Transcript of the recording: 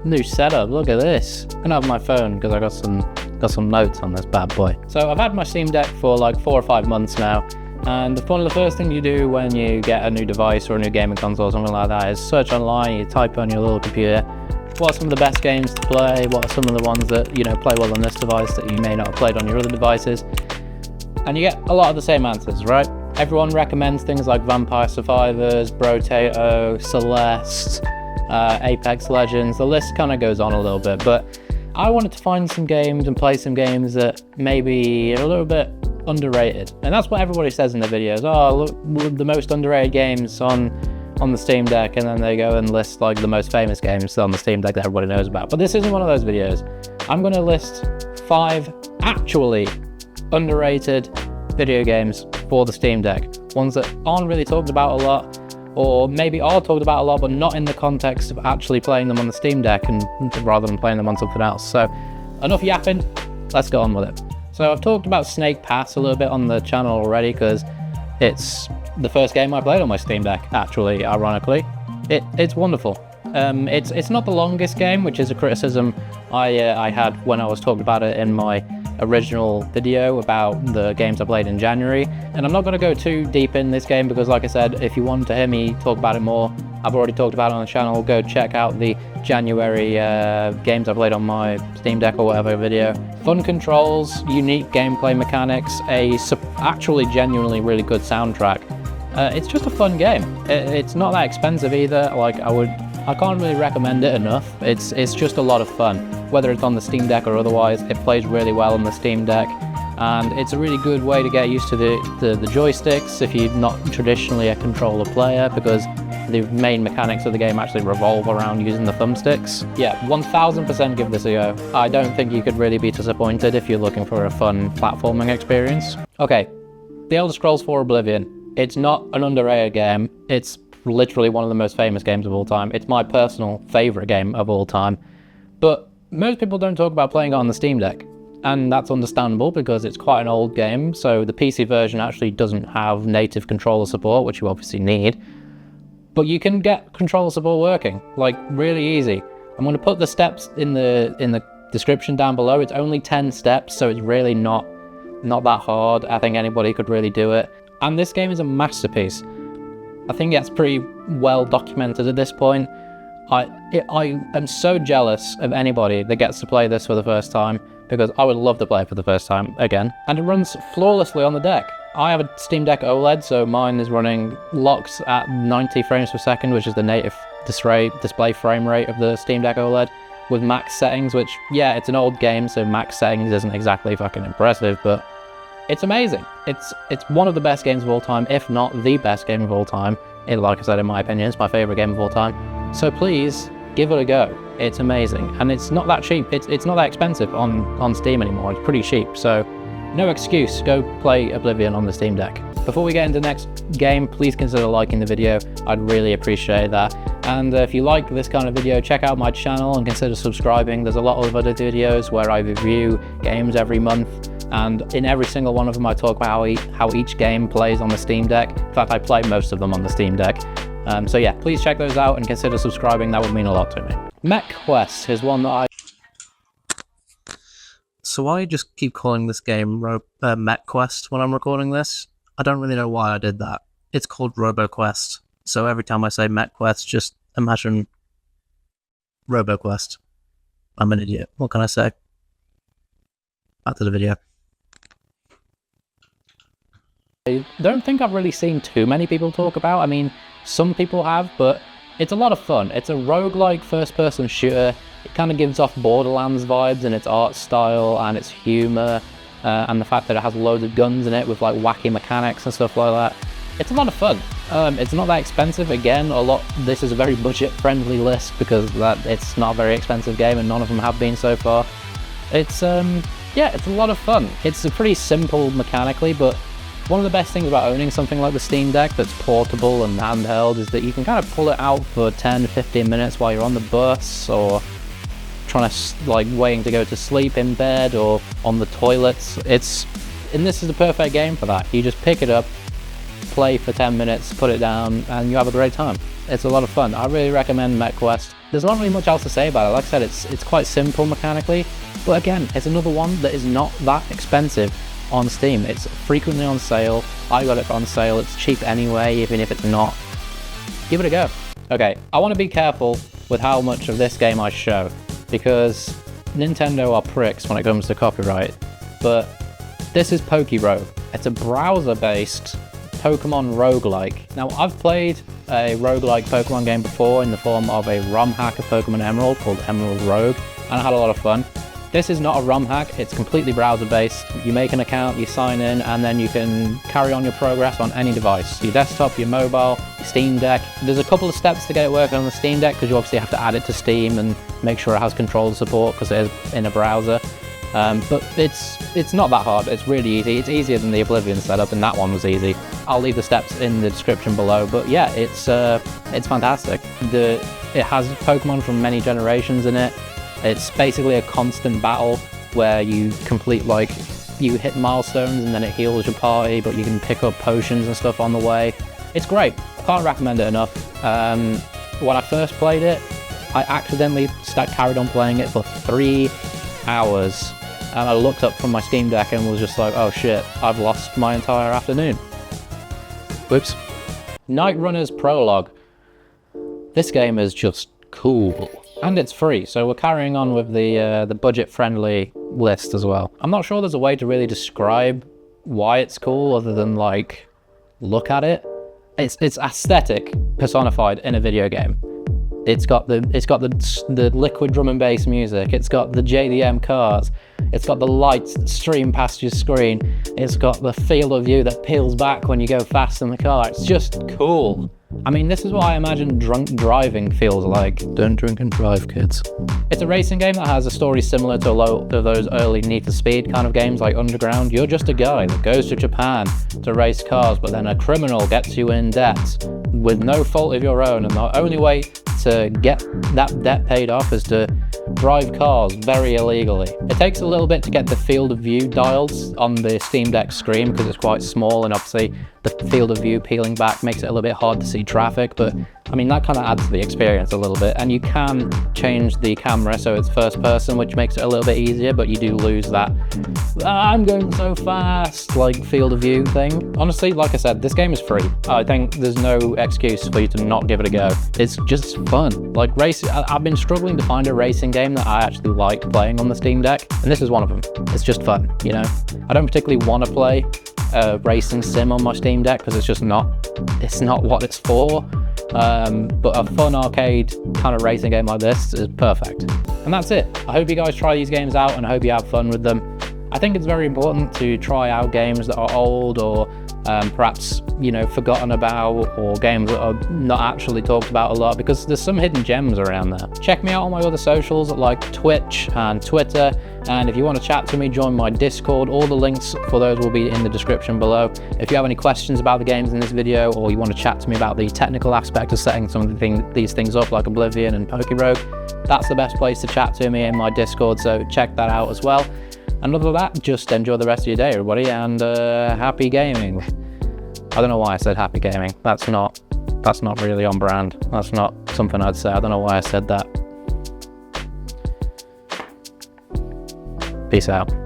new setup. Look at this. I'm gonna have my phone because I got some notes on this bad boy. So I've had my Steam Deck for like 4 or 5 months now, and one of the first things you do when you get a new device or a new gaming console or something like that is search online. You type on your little computer, what are some of the best games to play, what are some of the ones that, you know, play well on this device that you may not have played on your other devices, and you get a lot of the same answers, right? Everyone recommends things like Vampire Survivors, Brotato, Celeste, Apex Legends. The list kind of goes on a little bit, but I wanted to find some games and play some games that maybe are a little bit underrated, and that's what everybody says in the videos. Oh, look, the most underrated games on the Steam Deck, and then they go and list like the most famous games on the Steam Deck that everybody knows about. But this isn't one of those videos. I'm going to list 5 actually underrated video games for the Steam Deck, ones that aren't really talked about a lot, or maybe are talked about a lot but not in the context of actually playing them on the Steam Deck, and rather than playing them on something else. So enough yapping, let's go on with it. So I've talked about Snake Pass a little bit on the channel already because it's the first game I played on my Steam Deck, actually, ironically. It's wonderful. It's not the longest game, which is a criticism I had when I was talking about it in my original video about the games I played in January. And I'm not going to go too deep in this game because, like I said, if you want to hear me talk about it more, I've already talked about it on the channel. Go check out the January games I played on my Steam Deck or whatever video. Fun controls, unique gameplay mechanics, actually genuinely really good soundtrack. It's just a fun game. It's not that expensive either. Like I can't really recommend it enough. It's just a lot of fun. Whether it's on the Steam Deck or otherwise, it plays really well on the Steam Deck, and it's a really good way to get used to the joysticks if you're not traditionally a controller player, because the main mechanics of the game actually revolve around using the thumbsticks. Yeah, 1000% give this a go. I don't think you could really be disappointed if you're looking for a fun platforming experience. Okay, The Elder Scrolls 4 Oblivion. It's not an underrated game. It's literally one of the most famous games of all time. It's my personal favorite game of all time, but most people don't talk about playing it on the Steam Deck, and that's understandable because it's quite an old game. So the PC version actually doesn't have native controller support, which you obviously need, but you can get controller support working like really easy. I'm going to put the steps in the description down below. It's only 10 steps, so it's really not that hard. I think anybody could really do it, and this game is a masterpiece. I think that's pretty well documented at this point. I am so jealous of anybody that gets to play this for the first time, because I would love to play it for the first time again. And it runs flawlessly on the deck. I have a Steam Deck OLED, so mine is running locked at 90 frames per second, which is the native display frame rate of the Steam Deck OLED, with max settings, which, yeah, it's an old game, so max settings isn't exactly fucking impressive, but it's amazing. It's one of the best games of all time, if not the best game of all time. Like I said, in my opinion, it's my favorite game of all time. So please give it a go. It's amazing, and it's not that cheap. It's not that expensive on Steam anymore. It's pretty cheap, so no excuse. Go play Oblivion on the Steam Deck. Before we get into the next game, please consider liking the video. I'd really appreciate that. And if you like this kind of video, check out my channel and consider subscribing. There's a lot of other videos where I review games every month, and in every single one of them I talk about how each game plays on the Steam Deck. In fact, I play most of them on the Steam Deck. So yeah, please check those out and consider subscribing. That would mean a lot to me. MechQuest is one that I... So I just keep calling this game MechQuest when I'm recording this. I don't really know why I did that. It's called ROBOQUEST. So every time I say MechQuest, just imagine ROBOQUEST. I'm an idiot. What can I say? Back to the video. I don't think I've really seen too many people talk about. I mean, some people have, but it's a lot of fun. It's a roguelike first-person shooter. It kind of gives off Borderlands vibes in its art style and its humor, and the fact that it has loads of guns in it with like wacky mechanics and stuff like that. It's a lot of fun. It's not that expensive. Again, this is a very budget-friendly list because it's not a very expensive game, and none of them have been so far. It's yeah, it's a lot of fun. It's pretty simple mechanically, but one of the best things about owning something like the Steam Deck that's portable and handheld is that you can kind of pull it out for 10-15 minutes while you're on the bus, or trying to, like, waiting to go to sleep in bed or on the toilets. And this is the perfect game for that. You just pick it up, play for 10 minutes, put it down, and you have a great time. It's a lot of fun. I really recommend MechQuest. There's not really much else to say about it. Like I said, it's quite simple mechanically, but again, it's another one that is not that expensive on Steam. It's frequently on sale. I got it on sale. It's cheap anyway, even if it's not. Give it a go. Okay, I want to be careful with how much of this game I show, because Nintendo are pricks when it comes to copyright, but this is POKEROGUE. It's a browser-based Pokemon roguelike. Now, I've played a roguelike Pokemon game before in the form of a ROM hack of Pokemon Emerald called Emerald Rogue, and I had a lot of fun. This is not a ROM hack, it's completely browser-based. You make an account, you sign in, and then you can carry on your progress on any device. Your desktop, your mobile, your Steam Deck. There's a couple of steps to get it working on the Steam Deck, because you obviously have to add it to Steam and make sure it has controller support, because it is in a browser. But it's not that hard, it's really easy. It's easier than the Oblivion setup, and that one was easy. I'll leave the steps in the description below, but yeah, it's fantastic. It has Pokemon from many generations in it. It's basically a constant battle where you complete, like, you hit milestones and then it heals your party, but you can pick up potions and stuff on the way. It's great. Can't recommend it enough. When I first played it, I accidentally carried on playing it for 3 hours. And I looked up from my Steam Deck and was just like, oh shit, I've lost my entire afternoon. Whoops. Night Runner's Prologue. This game is just cool. And it's free, so we're carrying on with the budget-friendly list as well. I'm not sure there's a way to really describe why it's cool other than, like, look at it. It's aesthetic personified in a video game. It's got the liquid drum and bass music. It's got the JDM cars. It's got the lights that stream past your screen. It's got the field of view that peels back when you go fast in the car. It's just cool. I mean, this is what I imagine drunk driving feels like. Don't drink and drive, kids. It's a racing game that has a story similar to a lot of those early Need for Speed kind of games like Underground. You're just a guy that goes to Japan to race cars, but then a criminal gets you in debt with no fault of your own, and the only way to get that debt paid off is to drive cars very illegally. It takes a little bit to get the field of view dials on the Steam Deck screen because it's quite small, and obviously the field of view peeling back makes it a little bit hard to see traffic, but I mean, that kind of adds to the experience a little bit. And you can change the camera so it's first person, which makes it a little bit easier, but you do lose that I'm going so fast, like, field of view thing. Honestly, like I said, this game is free. I think there's no excuse for you to not give it a go. It's just fun. Like, I've been struggling to find a racing game that I actually like playing on the Steam Deck, and this is one of them. It's just fun, you know? I don't particularly want to play a racing sim on my Steam Deck because it's not what it's for. But a fun arcade kind of racing game like this is perfect. And that's it. I hope you guys try these games out, and I hope you have fun with them. I think it's very important to try out games that are old or perhaps, you know, forgotten about, or games that are not actually talked about a lot, because there's some hidden gems around there. Check me out on my other socials like Twitch and Twitter, and if you want to chat to me, join my Discord. All the links for those will be in the description below. If you have any questions about the games in this video, or you want to chat to me about the technical aspect of setting some of these things up like Oblivion and POKEROGUE, that's the best place to chat to me in my Discord, so check that out as well. And other than that, just enjoy the rest of your day, everybody, and happy gaming. I don't know why I said happy gaming. That's not really on brand. That's not something I'd say. I don't know why I said that. Peace out.